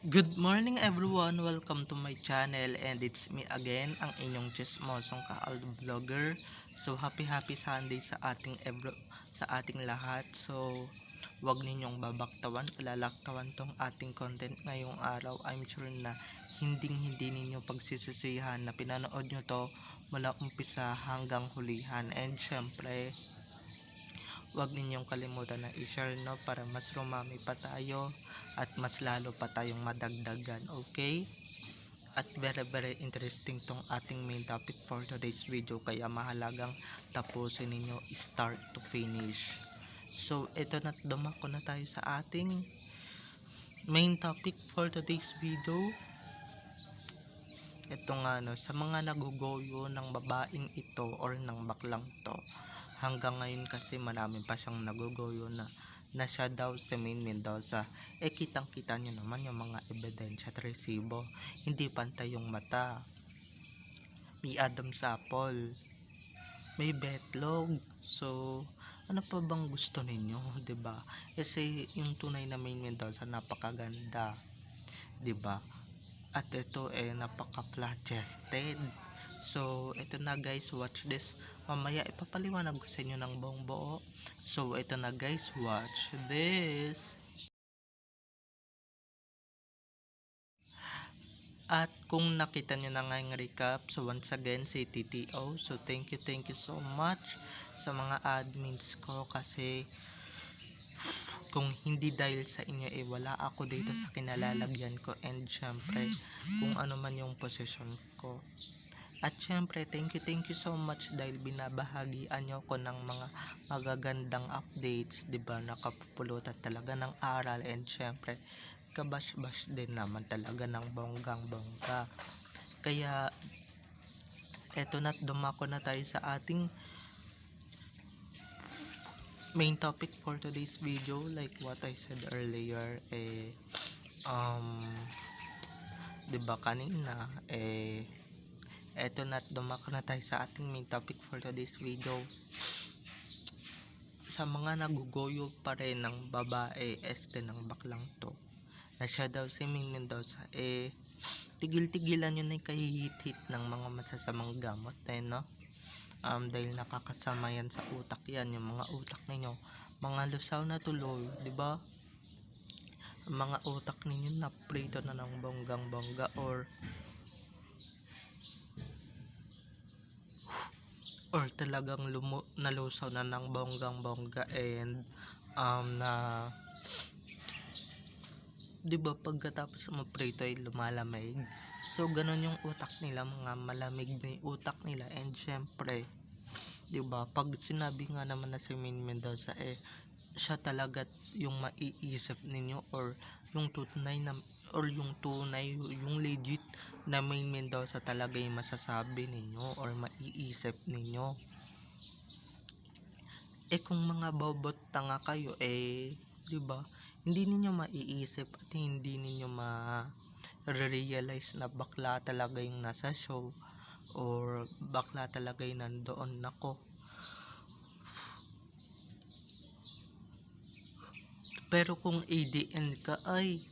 Good morning everyone, welcome to my channel and it's me again, ang inyong chismosong ka-old vlogger. So happy Sunday sa ating lahat. So wag ninyong babaktawan o lalaktawan tong ating content ngayong araw. I'm sure na hindi ninyo pagsisisihan na pinanood nyo to mula umpisa hanggang hulihan. And syempre, wag ninyong kalimutan na i-share para mas rumami pa tayo at mas lalo pa tayong madagdagan, okay? At very interesting tong ating main topic for today's video, kaya mahalagang tapusin ninyo start to finish. So ito na, dumako na tayo sa ating main topic for today's video. Ito nga sa mga nagugoyo ng babaeng ito or ng baklang to, hanggang ngayon kasi marami pa siyang nagugoyo na siya daw si Maine Mendoza. Kitang kita nyo naman yung mga ebidensya at resibo, hindi pantay yung mata, may Adam Sapol, may betlog. So ano pa bang gusto ninyo, 'di ba? Kasi yung tunay na Maine Mendoza napakaganda, 'di ba? At ito napaka-flat chested. So ito na guys, watch this. Mamaya ipapaliwanag ko sa inyo ng buong buo. So ito na guys, watch this. At kung nakita nyo na nga yung recap, so once again si TTO, so thank you so much sa mga admins ko, kasi kung hindi dahil sa inyo wala ako dito sa kinalalagyan ko, and syempre kung ano man yung position ko. At syempre thank you so much dahil binabahagian nyo ko ng mga magagandang updates, 'di ba? Nakapupulutan talaga ng aral, and syempre kabash-bash din naman talaga ng bonggang-bongga. Kaya eto na, dumako na tayo sa ating main topic for today's video. Like what I said earlier, 'di ba kanina, eto na, dumako na tayo sa ating main topic for today's video. Sa mga nagugoyo pa rin ng babae ng baklang to, na siya daw si Maine Mendoza, tigil-tigilan nyo na yung kahihit-hit ng mga masasamang gamot, no? Dahil nakakasama yan sa utak yan, yung mga utak ninyo, mga lusaw na tuloy, di ba? Mga utak ninyo na prito na ng bonggang-bongga, or talagang nalusaw na ng bonggang-bongga, and na, di ba, pagkatapos maprito ay lumalamig. So ganun yung utak nila, mga malamig na yung utak nila. And syempre, 'di ba, pag sinabi nga naman na si Maine Mendoza, siya talaga yung maiisip ninyo, or yung tunay, yung legit na Maine Mendoza talaga yung masasabi ninyo or maiisip ninyo. Kung mga bobot tanga kayo, 'di ba, hindi ninyo maiisip at hindi ninyo realize na bakla talaga yung nasa show, or bakla talaga yung nandoon. Nako, pero kung ADN ka, ay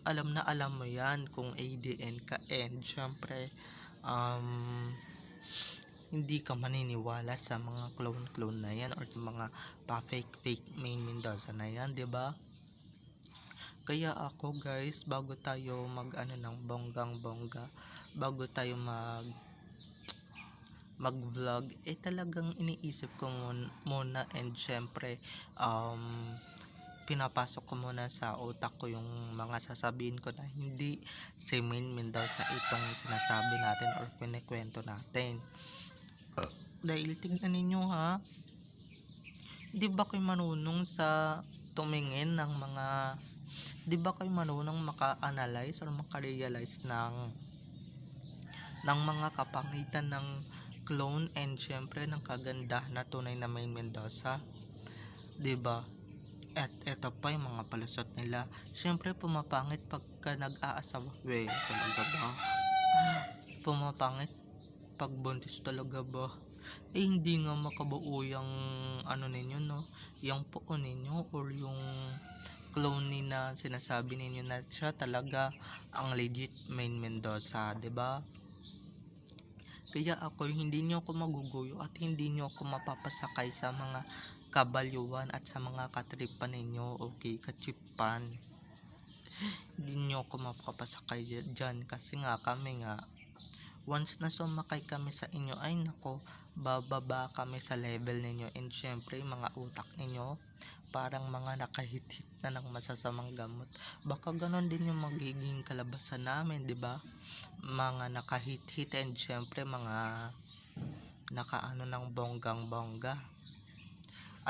alam na alam mo yan kung ADN ka, and syempre hindi ka maniniwala sa mga clone na yan, or sa mga pa-fake Maine Mendoza na yan, 'di ba? Kaya ako guys, bago tayo ng bonggang-bongga, bago tayo mag-vlog, talagang iniisip ko muna, and syempre pinapasok ko muna sa utak ko yung mga sasabihin ko na hindi si Maine Mendoza itong sinasabi natin or pinikwento natin. Dahil tignan ninyo ha, di ba kayo marunong sa tumingin ng mga, di ba kayo marunong maka-analyze or maka-realize ng mga kapangitan ng clone, and syempre ng kagandahan na tunay na Maine Mendoza, di ba? At eto pa yung mga palusot nila, syempre pumapangit pagka nag-aasawa. Talaga ba? Pumapangit pag buntis, talaga ba? Hindi nga makabuo yung ninyo, no, yung puo ninyo, or yung clone na sinasabi ninyo na siya talaga ang legit Main Mendoza, 'di ba? Kaya ako, hindi nyo ako maguguyo at hindi nyo ako mapapasakay sa mga kabalyuan at sa mga katripan ninyo, okay, kachipan. Hindi nyo ako mapapasakay dyan kasi nga kami nga, once na sumakay kami sa inyo, ay nako, bababa kami sa level ninyo, and syempre mga utak ninyo parang mga nakahit-hit na ng masasamang gamot. Baka ganon din yung magiging kalabasan namin, 'di ba? Mga nakahit-hit, and syempre mga nakaano ng bonggang-bongga.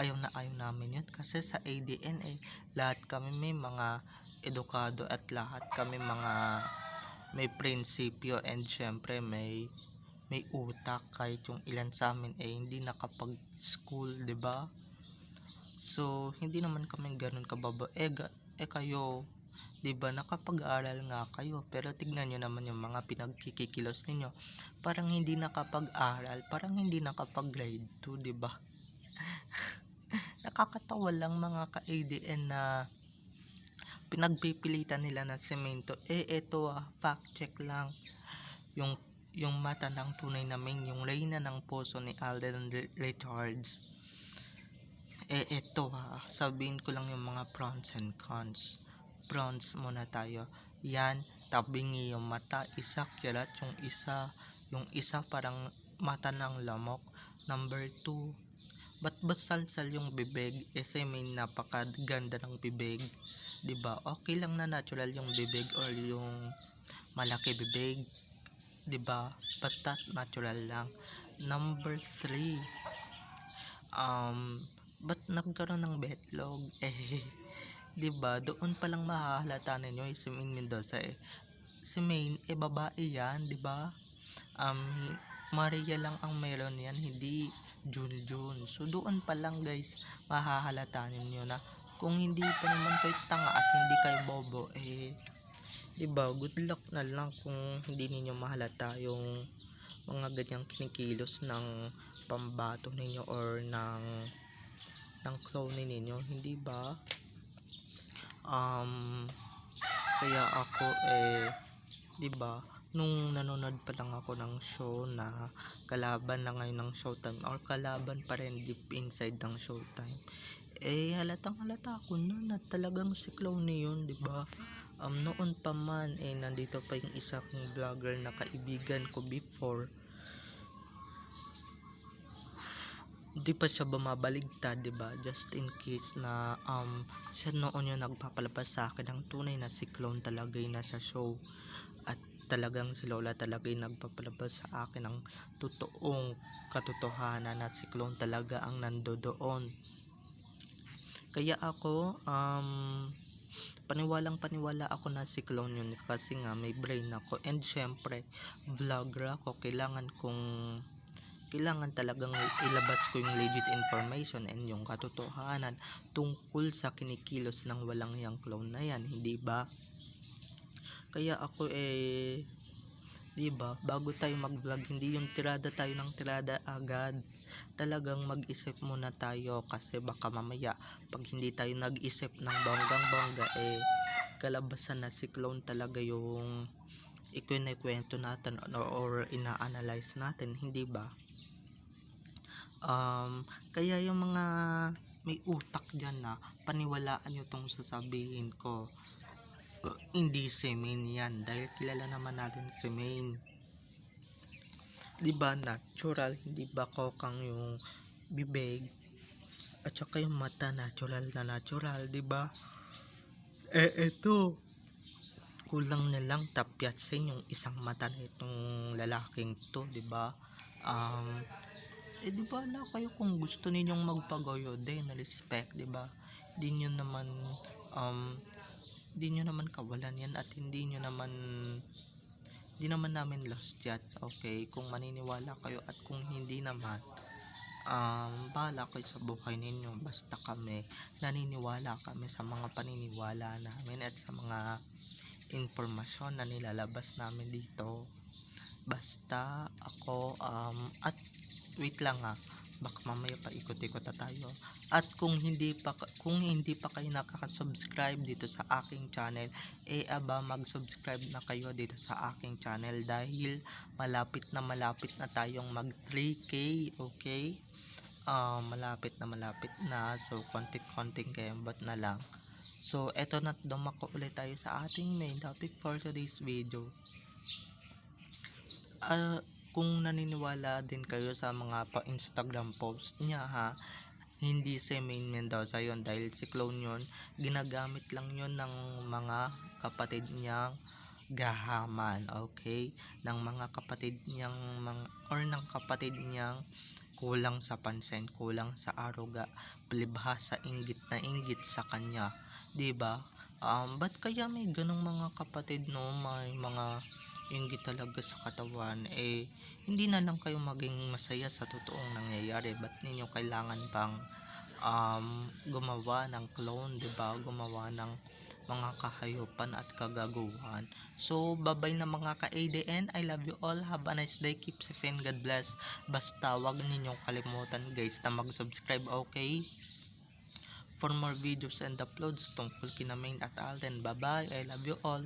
Ayaw na ayaw namin yun kasi sa ADN lahat kami may mga edukado at lahat kami mga may prinsipyo, and syempre may utak kahit yung ilan sa amin hindi nakapag-school, 'di ba? So hindi naman kami ganoon kababa. Kayo, 'di ba, nakapag-aral nga kayo, pero tignan niyo naman yung mga pinagkikilos ninyo. Parang hindi nakapag-aral, parang hindi nakapag-grade 2, 'di ba? Nakakatawa lang mga ka-ADN na pinagpipilitan nila na semento. Eto fact check lang. Yung mata ng tunay na Main, yung reyna ng puso ni Alden Richards. Eto sabihin ko lang yung mga pros and cons. Pros muna tayo. Yan, tabingi yung mata, isa kirat, yung isa parang mata ng lamok. Number 2, ba't basalsal yung bibig? Kasi may napakaganda ng bibig, 'di ba? Okay lang na natural yung bibig or yung malaki bibig, 'di ba? Basta natural lang. Number 3, ba't nagkaroon ng betlog? 'Di ba? Doon pa lang mahahalata ninyo si Main Mendoza Si Main babae 'yan, 'di ba? Maria lang ang meron yan, hindi Junjun. So doon pa lang guys, mahahalata ninyo na kung hindi pa naman kayo tanga at hindi kayo bobo, 'di ba? Good luck na lang kung hindi ninyo mahalata yung mga ganyang kinikilos ng pambato ninyo or ng clone ninyo, hindi ba? Kaya ako 'di ba, nung nanonood pa lang ako ng show na kalaban na ngayon ng Showtime, or kalaban pa rin deep inside ng Showtime, halatang halata ako na talagang si Clowny yun, 'di ba? Noon pa man nandito pa yung isa kong vlogger na kaibigan ko before, di pa siya bumabaligtad, 'di ba? Just in case na siya noon yung nagpapalabas sa akin ng tunay na si Clown talaga yung nasa show, at talagang si Lola talaga yung nagpapalabas sa akin ng totoong katotohanan na si Clown talaga ang nandoon. Kaya ako paniwala ako na si Clown yun kasi nga may brain ako, and syempre vlogger ako, kailangan talagang ilabas ko yung legit information and yung katotohanan tungkol sa kinikilos ng walang hiyang clown na yan, hindi ba? Kaya ako 'di ba, bago tayo mag-vlog, hindi yung tirada tayo ng tirada agad. Talagang mag-isip muna tayo kasi baka mamaya pag hindi tayo nag-isip ng bonggang-bongga kalabasan na si clown talaga yung ikinikwento natin or ina-analyze natin, hindi ba? Kaya yung mga may utak dyan na paniwalaan nyo tong sasabihin ko, hindi si Main yan, dahil kilala naman natin si Main, diba? Natural, hindi ba kokang yung bibig at saka yung mata, natural na natural, diba? Eto, kulang na lang tapyatsin yung isang mata na itong lalaking to, diba? Di ba kayo kung gusto ninyong magpagoyo din, respect, di ba? Di nyo naman kawalan yan, at di naman namin lost yan, okay? Kung maniniwala kayo at kung hindi naman, bahala kayo sa buhay ninyo, basta kami naniniwala kami sa mga paniniwala namin at sa mga informasyon na nilalabas namin dito. Basta ako at wait lang baka mamaya pa ikot-ikot na tayo. At kung hindi pa kayo nakaka-subscribe dito sa aking channel, mag-subscribe na kayo dito sa aking channel dahil malapit na tayong mag 3K, okay? Malapit na, so konting kembot na lang. So eto na, dumako ulit tayo sa ating main topic for today's video. Kung naniniwala din kayo sa mga pa-Instagram post niya ha, hindi si Maine Mendoza yon, dahil si clone yon, ginagamit lang yon ng mga kapatid niyang gahaman, okay? Ng mga kapatid niyang ng kapatid niyang kulang sa pansin, kulang sa aruga, palibhasa inggit na inggit sa kanya, 'di ba? Ba't kaya may ganong mga kapatid, no? May mga inggit talaga sa katawan, hindi na lang kayo maging masaya sa totoong nangyayari. Ba't ninyo kailangan pang gumawa ng clone, 'di ba? Gumawa ng mga kahayupan at kagaguhan. So bye-bye na mga ka-ADN. I love you all. Have a nice day. Keep safe and God bless. Basta wag ninyong kalimutan guys na mag-subscribe, okay? For more videos and uploads tungkol kina Maine at Alden. Bye-bye. I love you all.